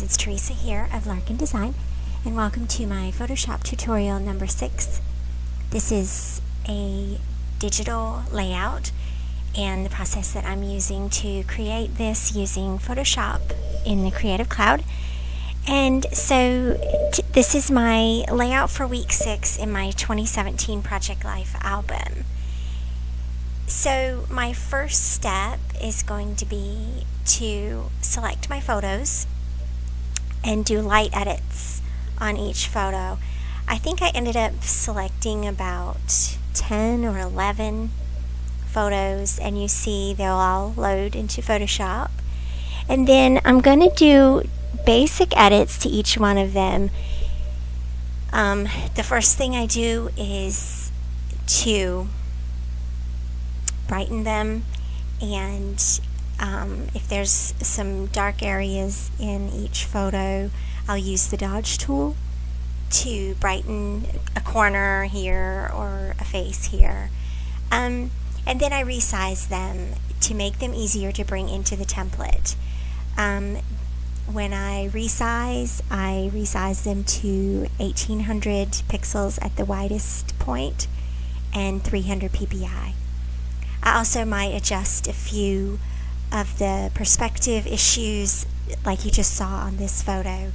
guys, it's Theresa here of Larkin Design, and welcome to my Photoshop tutorial number 6. This is a digital layout and the process that I'm using to create this using Photoshop in the Creative Cloud. And so this is my layout for week 6 in my 2017 Project Life album. So my first step is going to be to select my photos and do light edits on each photo. I think I ended up selecting about 10 or 11 photos, and you see they'll all load into Photoshop. And then I'm going to do basic edits to each one of them. The first thing I do is to brighten them, and if there's some dark areas in each photo, I'll use the dodge tool to brighten a corner here or a face here. And then I resize them to make them easier to bring into the template. When I resize them to 1800 pixels at the widest point and 300 ppi. I also might adjust a few of the perspective issues like you just saw on this photo.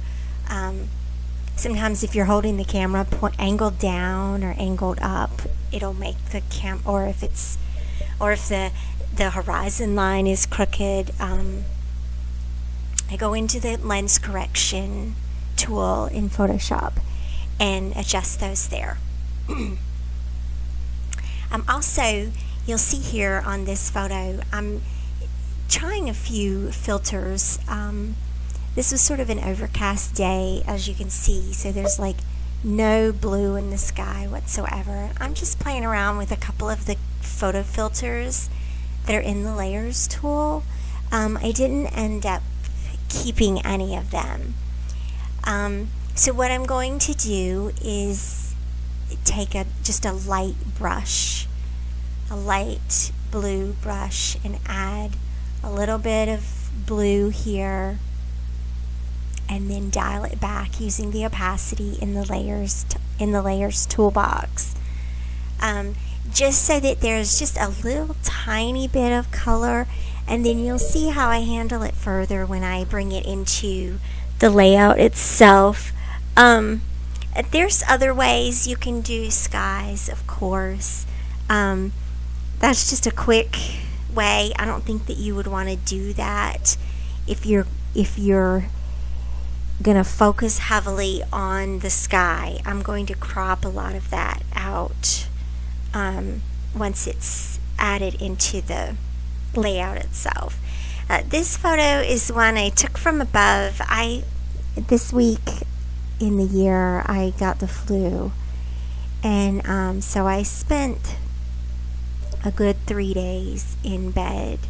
Sometimes if you're holding the camera angled down or angled up, it'll make the or if the horizon line is crooked, I go into the lens correction tool in Photoshop and adjust those there. Also, you'll see here on this photo, I'm trying a few filters. This was sort of an overcast day, as you can see, so there's like no blue in the sky whatsoever. I'm just playing around with a couple of the photo filters that are in the layers tool. I didn't end up keeping any of them. So what I'm going to do is take just a light brush, a light blue brush, and add a little bit of blue here, and then dial it back using the opacity in the layers toolbox, just so that there's just a little tiny bit of color. And then you'll see how I handle it further when I bring it into the layout itself. There's other ways you can do skies, of course. That's just a quick way. I don't think that you would want to do that if you're gonna focus heavily on the sky. I'm going to crop a lot of that out once it's added into the layout itself. This photo is one I took from above. This week in the year I got the flu, and so I spent a good 3 days in bed,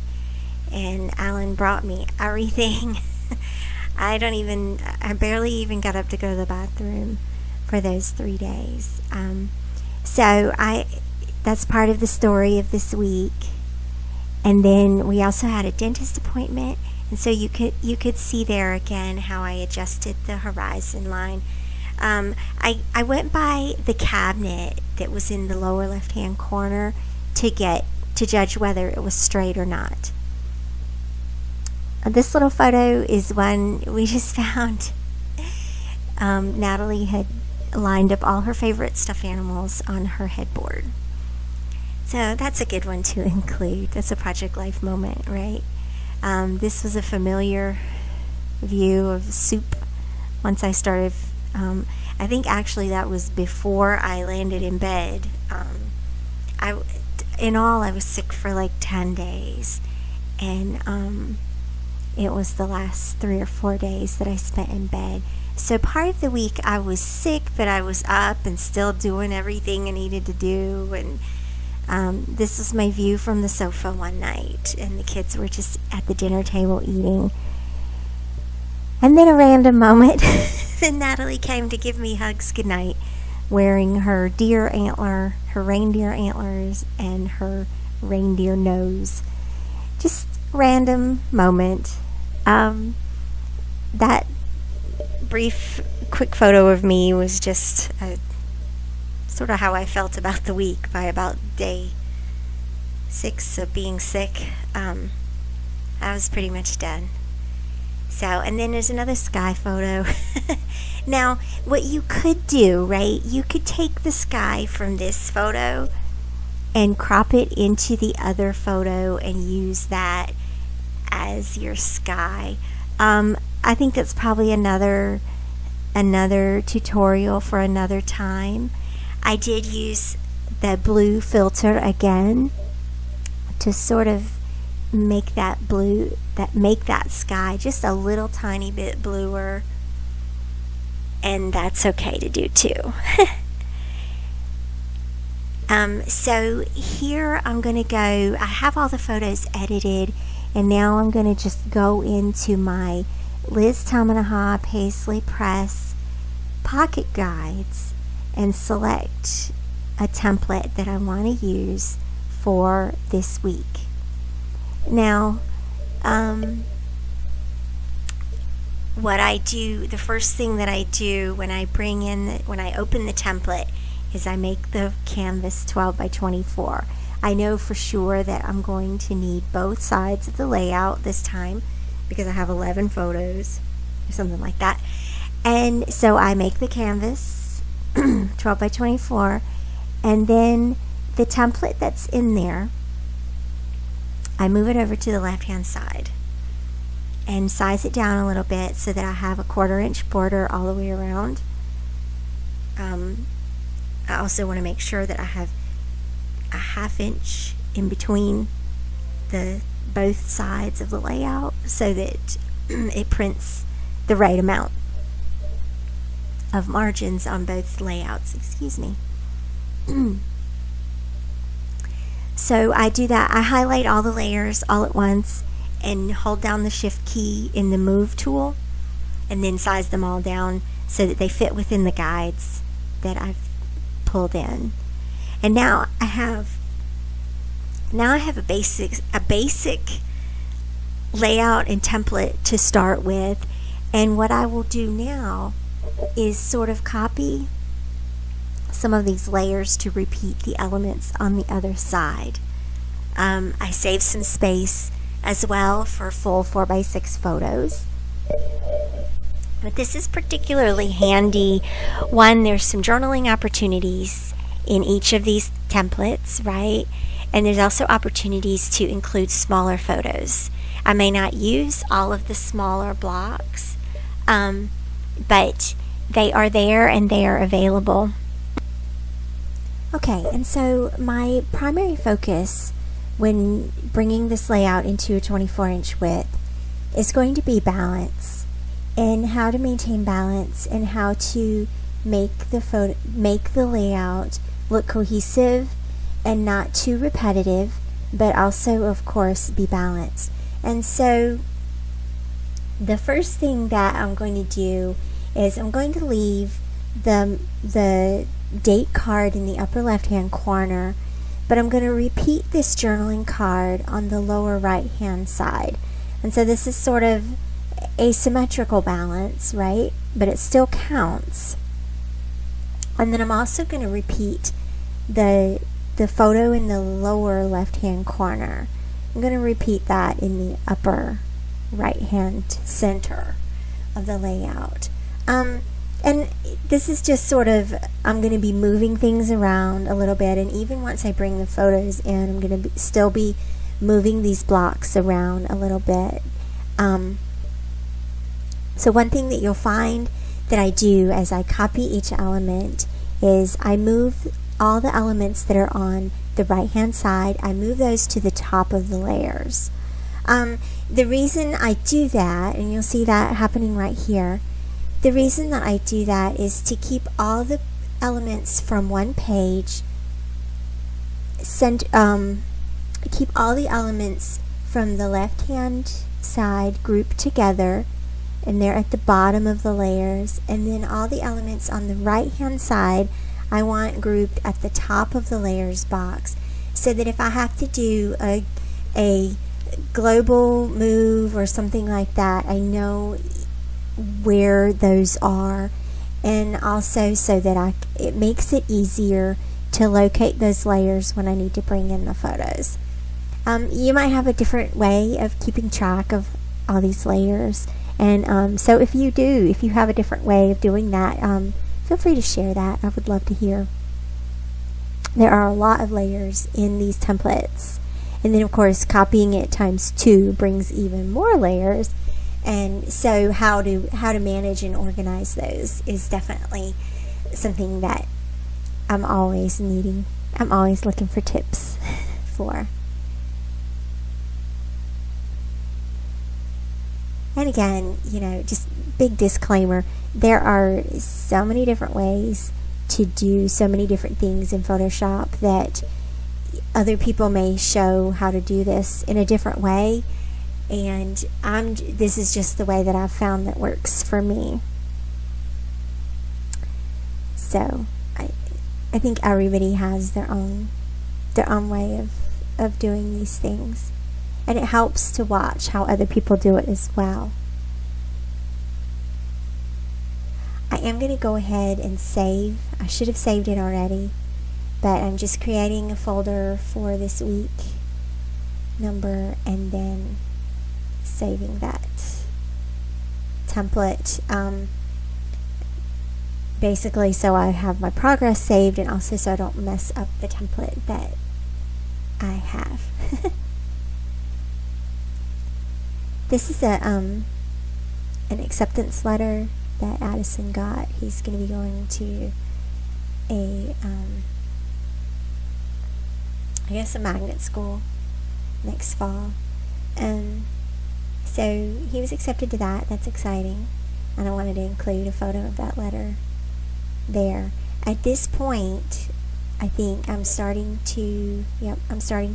and Alan brought me everything. I barely even got up to go to the bathroom for those 3 days. So that's part of the story of this week. And then we also had a dentist appointment, and so you could see there again how I adjusted the horizon line. I went by the cabinet that was in the lower left hand corner to judge whether it was straight or not. This little photo is one we just found. Natalie had lined up all her favorite stuffed animals on her headboard. So that's a good one to include. That's a Project Life moment, right? This was a familiar view of soup once I started. I think actually that was before I landed in bed. In all, I was sick for like 10 days. And it was the last 3 or 4 days that I spent in bed. So part of the week I was sick, but I was up and still doing everything I needed to do. And this was my view from the sofa one night, and the kids were just at the dinner table eating. And then a random moment, then Natalie came to give me hugs goodnight, wearing her deer antler, her reindeer antlers, and her reindeer nose. Just random moment. That brief, quick photo of me was just sort of how I felt about the week. By about day 6 of being sick, I was pretty much done. So, and then there's another sky photo. Now, what you could do, right, you could take the sky from this photo and crop it into the other photo and use that as your sky. I think that's probably another tutorial for another time. I did use the blue filter again to sort of make that sky just a little tiny bit bluer, and that's okay to do too. So here I'm going to go, I have all the photos edited, and now I'm going to just go into my Liz Tamenaha Paislee Press pocket guides and select a template that I want to use for this week. Now, what I do, the first thing that I do when I open the template is I make the canvas 12 by 24. I know for sure that I'm going to need both sides of the layout this time because I have 11 photos or something like that. And so I make the canvas 12 by 24, and then the template that's in there, I move it over to the left hand side and size it down a little bit so that I have a 1/4 inch border all the way around. I also want to make sure that I have a 1/2 inch in between both sides of the layout so that it prints the right amount of margins on both layouts. Excuse me. So I do that. I highlight all the layers all at once and hold down the shift key in the move tool and then size them all down so that they fit within the guides that I've pulled in. And now I have a basic layout and template to start with, and what I will do now is sort of copy some of these layers to repeat the elements on the other side. I save some space as well for full 4x6 photos. But this is particularly handy. One, there's some journaling opportunities in each of these templates, right? And there's also opportunities to include smaller photos. I may not use all of the smaller blocks, but they are there and they are available. Okay, and so my primary focus when bringing this layout into a 24-inch width is going to be balance, and how to maintain balance and how to make the layout look cohesive and not too repetitive, but also of course be balanced. And so the first thing that I'm going to do is I'm going to leave the date card in the upper left hand corner, but I'm going to repeat this journaling card on the lower right hand side. And so this is sort of asymmetrical balance, right? But it still counts. And then I'm also going to repeat the photo in the lower left hand corner. I'm going to repeat that in the upper right hand center of the layout. And this is just sort of, I'm going to be moving things around a little bit, and even once I bring the photos in, I'm going to still be moving these blocks around a little bit. So one thing that you'll find that I do as I copy each element is I move all the elements that are on the right hand side, I move those to the top of the layers. The reason I do that, and you'll see that happening right here, the reason that I do that is to keep all the elements from one page, keep all the elements from the left hand side grouped together, and they're at the bottom of the layers, and then all the elements on the right hand side I want grouped at the top of the layers box, so that if I have to do a global move or something like that, I know where those are, and also so that it makes it easier to locate those layers when I need to bring in the photos. You might have a different way of keeping track of all these layers, and so if you have a different way of doing that, feel free to share that. I would love to hear. There are a lot of layers in these templates, and then of course copying it times 2 brings even more layers, and so how to manage and organize those is definitely something that I'm always looking for tips for. And again, just big disclaimer, there are so many different ways to do so many different things in Photoshop that other people may show how to do this in a different way, and this is just the way that I've found that works for me. So I think everybody has their own way of doing these things, and it helps to watch how other people do it as well. I am going to go ahead and save. I should have saved it already, but I'm just creating a folder for this week number and then saving that template, basically so I have my progress saved, and also so I don't mess up the template that I have. This is an acceptance letter that Addison got. He's going to be going to a magnet school next fall, and so he was accepted to that. That's exciting, and I wanted to include a photo of that letter there. At this point, I think I'm starting to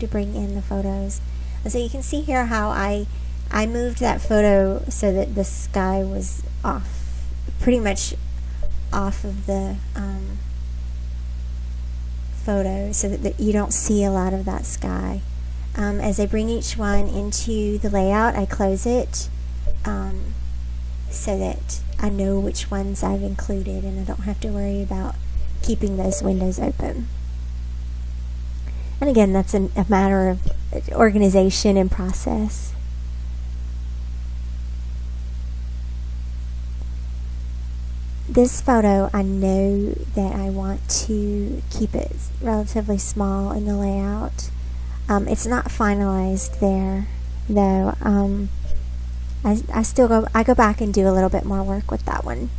bring in the photos, and so you can see here how I moved that photo so that the sky was pretty much off of the photo, so that you don't see a lot of that sky. As I bring each one into the layout, I close it so that I know which ones I've included, and I don't have to worry about keeping those windows open. And again, that's a matter of organization and process. This photo, I know that I want to keep it relatively small in the layout. It's not finalized there, though. I go back and do a little bit more work with that one.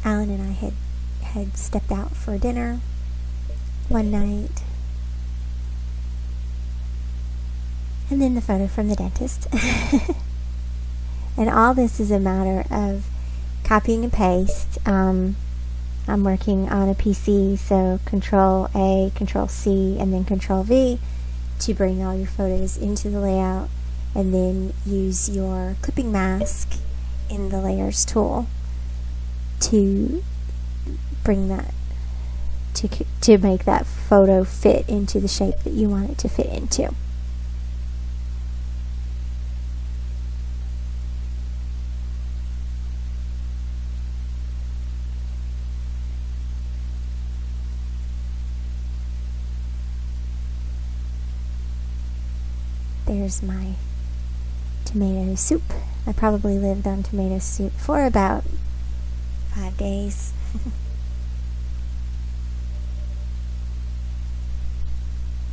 Alan and I had stepped out for dinner one night. And then the photo from the dentist. And all this is a matter of copying and paste. I'm working on a PC, so Control A, Control C, and then Control V to bring all your photos into the layout, and then use your clipping mask in the layers tool to bring that to make that photo fit into the shape that you want it to fit into. There's my tomato soup. I probably lived on tomato soup for about 5 days.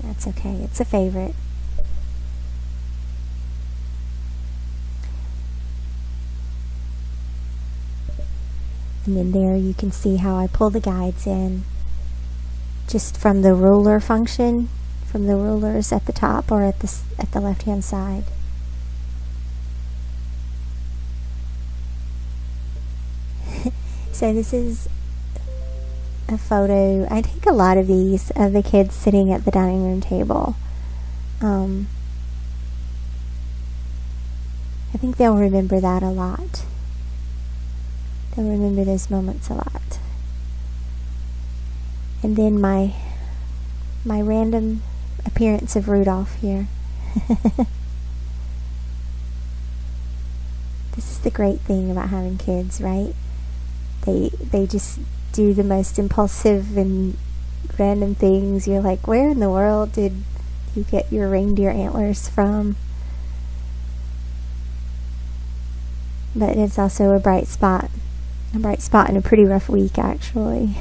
That's okay. It's a favorite. And then there you can see how I pull the guides in just from the ruler function, from the rulers at the top or at the left hand side. So this is a photo. I take a lot of these of the kids sitting at the dining room table. I think they'll remember that a lot. They'll remember those moments a lot. And then my my random appearance of Rudolph here. This is the great thing about having kids, right? They just do the most impulsive and random things. You're like, where in the world did you get your reindeer antlers from? But it's also a bright spot in a pretty rough week, actually.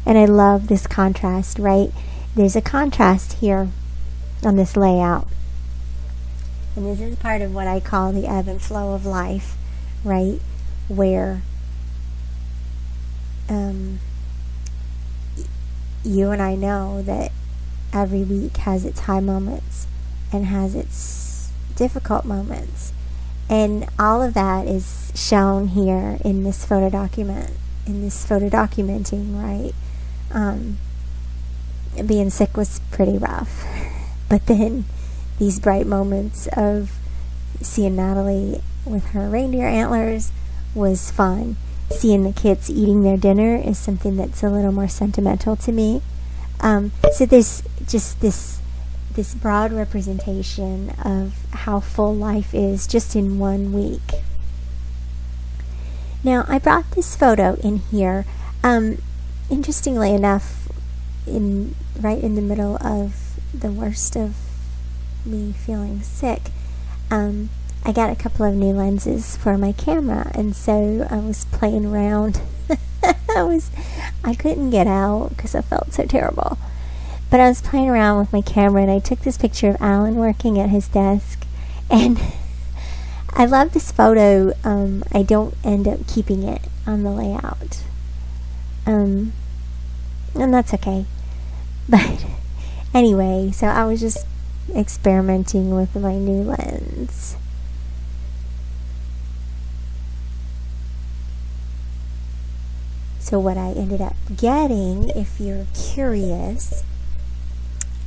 And I love this contrast, right? There's a contrast here on this layout. And this is part of what I call the ebb and flow of life, right? Where you and I know that every week has its high moments and has its difficult moments. And all of that is shown here in this photo documenting, right? Being sick was pretty rough. But then these bright moments of seeing Natalie with her reindeer antlers was fun. Seeing the kids eating their dinner is something that's a little more sentimental to me. So there's just this broad representation of how full life is just in 1 week. Now, I brought this photo in here, interestingly enough, right in the middle of the worst of me feeling sick. I got a couple of new lenses for my camera, and so I was playing around. I couldn't get out because I felt so terrible. But I was playing around with my camera, and I took this picture of Alan working at his desk. And I love this photo. I don't end up keeping it on the layout. And that's okay. But anyway, so I was just experimenting with my new lens. So what I ended up getting, if you're curious,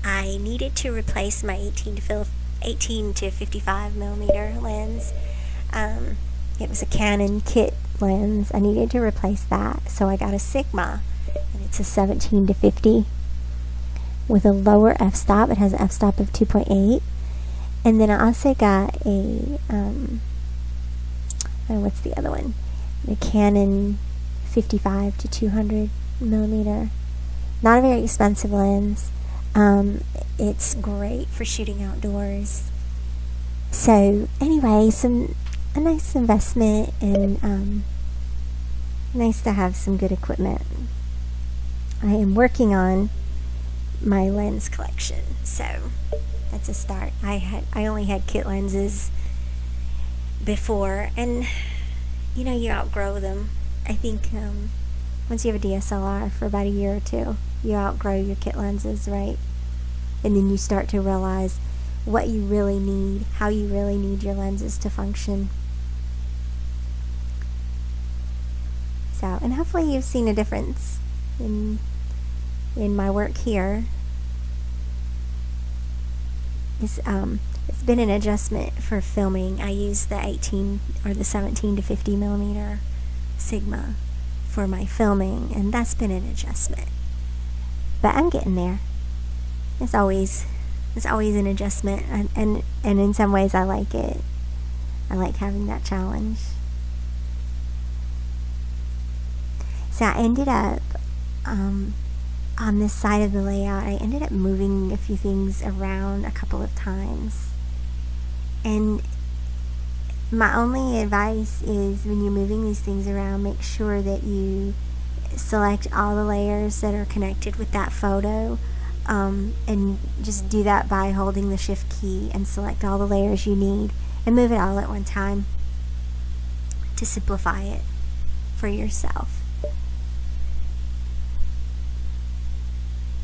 I needed to replace my 18 to 55 millimeter lens. It was a Canon kit lens. I needed to replace that, so I got a Sigma, and it's a 17 to 50 with a lower f-stop. It has an f-stop of 2.8, and then I also got a what's the other one? The Canon 55 to 200 millimeter. Not a very expensive lens. It's great for shooting outdoors. So anyway, a nice investment, and nice to have some good equipment. I am working on my lens collection, so that's a start. I only had kit lenses before, and you outgrow them. I think once you have a DSLR for about a year or two, you outgrow your kit lenses, right? And then you start to realize what you really need, how you really need your lenses to function. So, and hopefully you've seen a difference in my work here. It's been an adjustment for filming. I use the 18 or the 17 to 50 millimeter Sigma for my filming, and that's been an adjustment. But I'm getting there. It's always an adjustment, and in some ways I like it. I like having that challenge. So I ended up on this side of the layout, I ended up moving a few things around a couple of times. And my only advice is, when you're moving these things around, make sure that you select all the layers that are connected with that photo, and just do that by holding the shift key and select all the layers you need and move it all at one time to simplify it for yourself.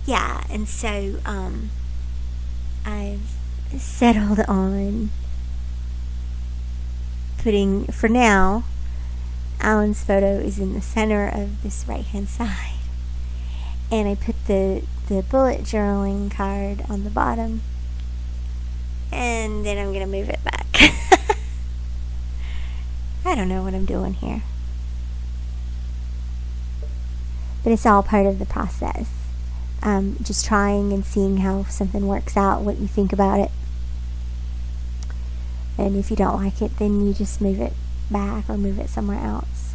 Yeah, and so I've settled on putting, for now, Alan's photo is in the center of this right hand side, and I put the bullet journaling card on the bottom, and then I'm gonna move it back. I don't know what I'm doing here, but it's all part of the process. just trying and seeing how something works out, what you think about it. And if you don't like it, then you just move it back or move it somewhere else.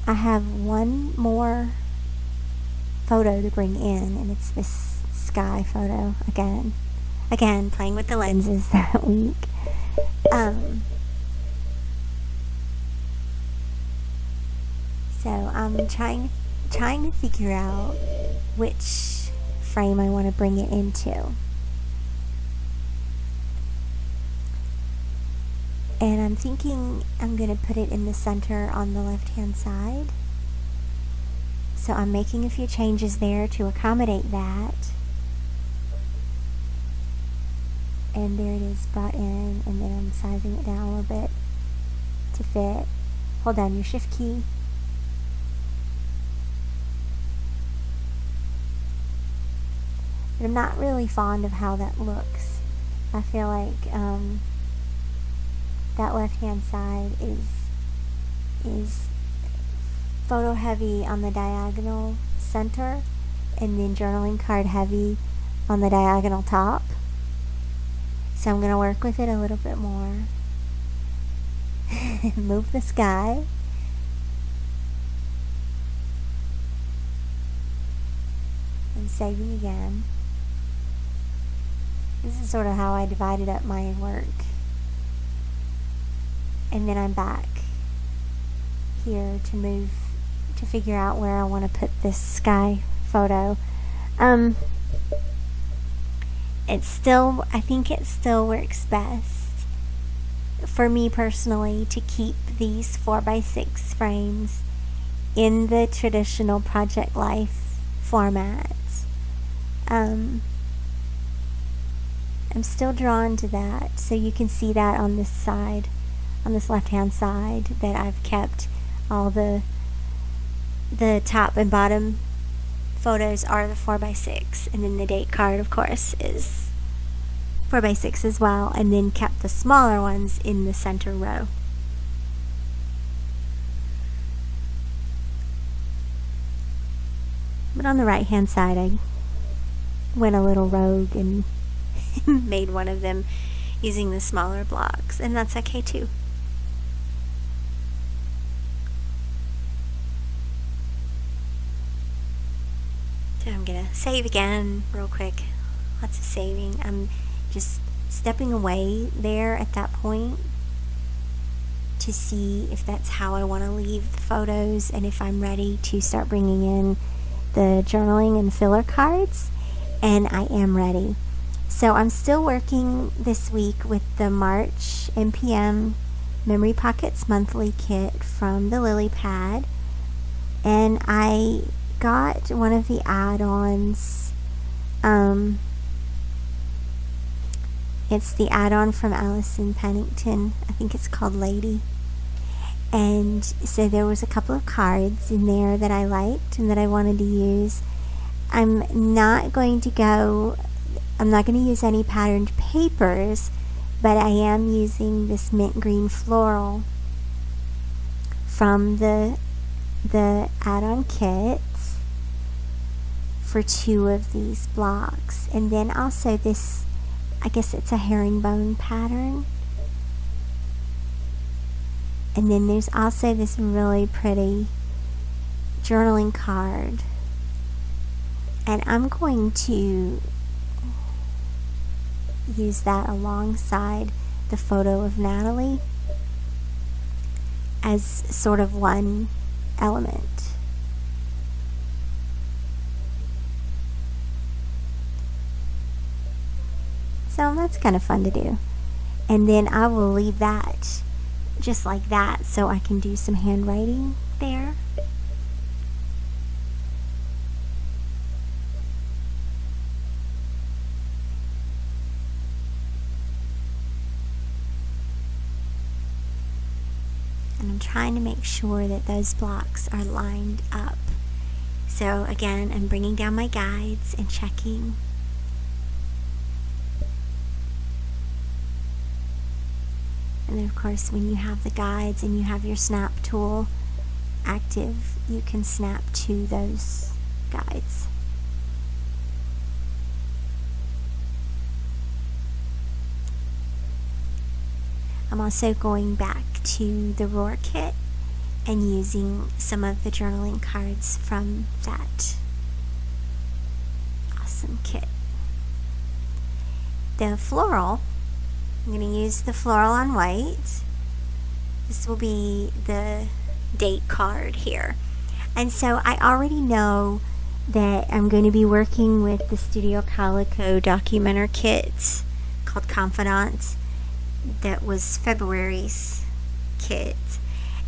I have one more photo to bring in, and it's this sky photo again. Again, playing with the lenses that week. So I'm trying to figure out which frame I want to bring it into. And I'm thinking I'm going to put it in the center on the left-hand side. So I'm making a few changes there to accommodate that. And there it is brought in, and then I'm sizing it down a little bit to fit. Hold down your shift key. But I'm not really fond of how that looks. I feel like that left-hand side is photo heavy on the diagonal center, and then journaling card heavy on the diagonal top. So I'm going to work with it a little bit more. Move the sky. And saving again. This is sort of how I divided up my work. And then I'm back here to figure out where I want to put this sky photo. I think it still works best for me personally to keep these 4x6 frames in the traditional Project Life format. I'm still drawn to that, so you can see that on this side, on this left-hand side, that I've kept all the top and bottom photos are the 4x6, and then the date card, of course, is 4x6 as well, and then kept the smaller ones in the center row. But on the right-hand side, I went a little rogue and made one of them using the smaller blocks, and that's okay too. So I'm gonna save again real quick. Lots of saving. I'm just stepping away there at that point to see if that's how I want to leave the photos, and if I'm ready to start bringing in the journaling and filler cards. And I am ready. So I'm still working this week with the March NPM Memory Pockets Monthly Kit from the Lilypad, and I got one of the add-ons. It's the add-on from Allison Pennington. I think it's called Lady. And so there was a couple of cards in there that I liked and that I wanted to use. I'm not going to use any patterned papers, but I am using this mint green floral from the add-on kits for 2 of these blocks. And then also this, I guess it's a herringbone pattern. And then there's also this really pretty journaling card. And I'm going to use that alongside the photo of Natalie as sort of one element. So that's kind of fun to do. And then I will leave that just like that so I can do some handwriting there. And I'm trying to make sure that those blocks are lined up. So again, I'm bringing down my guides and checking. And then of course when you have the guides and you have your snap tool, active, you can snap to those guides. I'm also going back to the Roar kit and using some of the journaling cards from that awesome kit. The floral, I'm going to use the floral on white. This will be the date card here. And so I already know that I'm going to be working with the Studio Calico Documenter kit called Confidant. That was February's kit.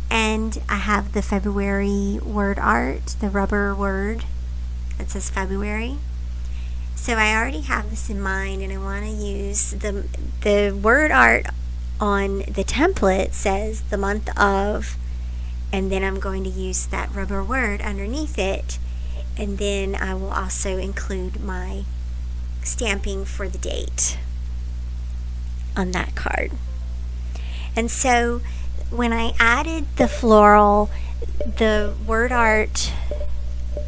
And I have the February word art, the rubber word that says February. So I already have this in mind, and I want to use the word art on the template says the month of, and then I'm going to use that rubber word underneath it, and then I will also include my stamping for the date on that card. And so when I added the floral, the word art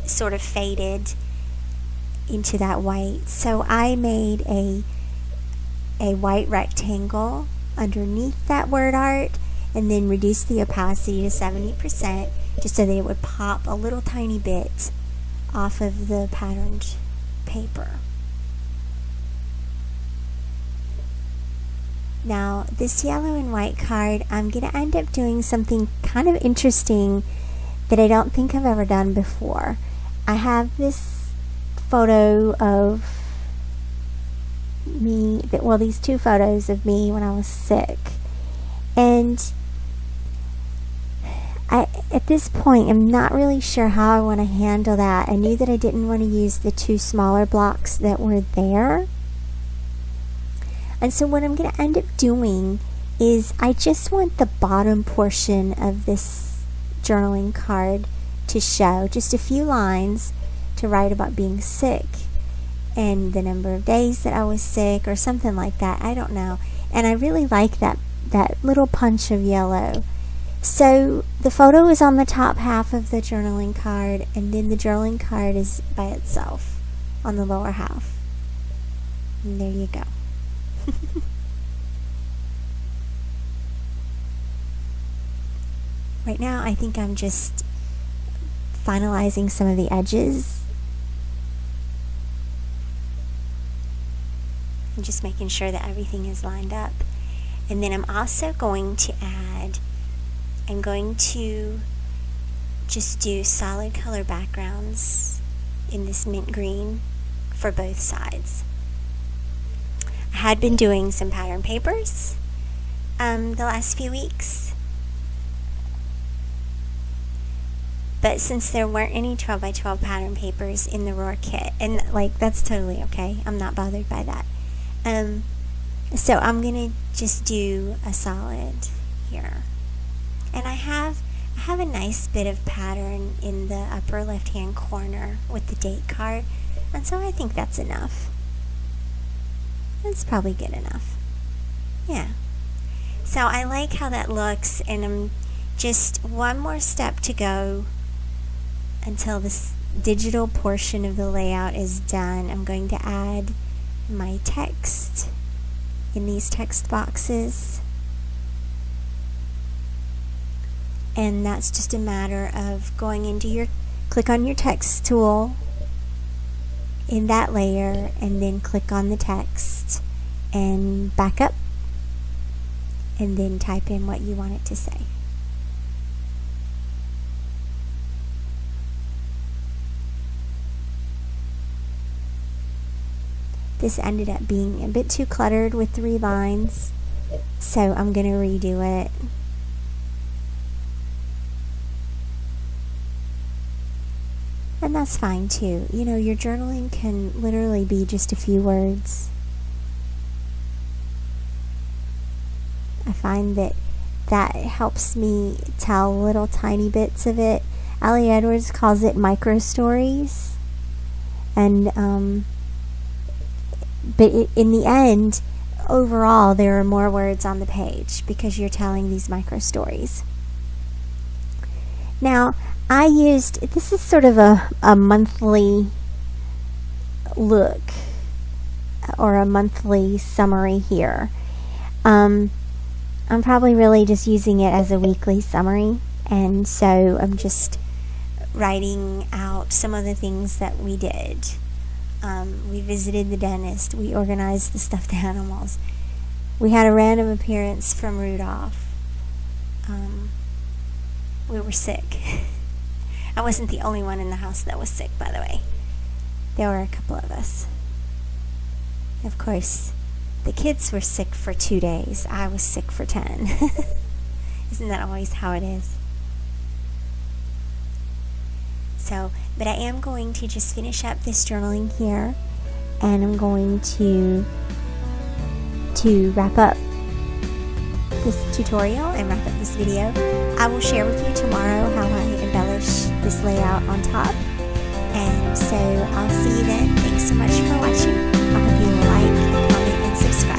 sort of faded into that white. So I made a white rectangle underneath that word art and then reduced the opacity to 70% just so that it would pop a little tiny bit off of the patterned paper. Now, this yellow and white card, I'm going to end up doing something kind of interesting that I don't think I've ever done before. I have this photo of me, these two photos of me when I was sick. And at this point, I'm not really sure how I want to handle that. I knew that I didn't want to use the two smaller blocks that were there. And so what I'm going to end up doing is I just want the bottom portion of this journaling card to show just a few lines to write about being sick and the number of days that I was sick or something like that. I don't know. And I really like that little punch of yellow. So the photo is on the top half of the journaling card, and then the journaling card is by itself on the lower half. And there you go. Right now I think I'm just finalizing some of the edges and just making sure that everything is lined up. And then I'm also going to just do solid color backgrounds in this mint green for both sides. I had been doing some pattern papers the last few weeks, but since there weren't any 12 by 12 pattern papers in the Roar kit, and that's totally okay, I'm not bothered by that. So I'm gonna just do a solid here, and I have a nice bit of pattern in the upper left hand corner with the date card, and so I think that's enough. That's probably good enough. Yeah. So I like how that looks, and I'm just one more step to go until this digital portion of the layout is done. I'm going to add my text in these text boxes. And that's just a matter of going into click on your text tool in that layer, and then click on the text and back up, and then type in what you want it to say. This ended up being a bit too cluttered with 3 lines, so I'm going to redo it. And that's fine too. You know, your journaling can literally be just a few words. I find that helps me tell little tiny bits of it. Ali Edwards calls it micro stories. And but in the end, overall, there are more words on the page because you're telling these micro stories. Now, this is sort of a monthly look or a monthly summary here. I'm probably really just using it as a weekly summary, and so I'm just writing out some of the things that we did. We visited the dentist. We organized the stuffed animals. We had a random appearance from Rudolph. We were sick. I wasn't the only one in the house that was sick, by the way. There were a couple of us. Of course, the kids were sick for 2 days. I was sick for 10. Isn't that always how it is? So, but I am going to just finish up this journaling here, and I'm going to wrap up this tutorial and wrap up this video. I will share with you tomorrow how I embellish this layout on top. And so I'll see you then. Thanks so much for watching. I hope you like, comment, and subscribe.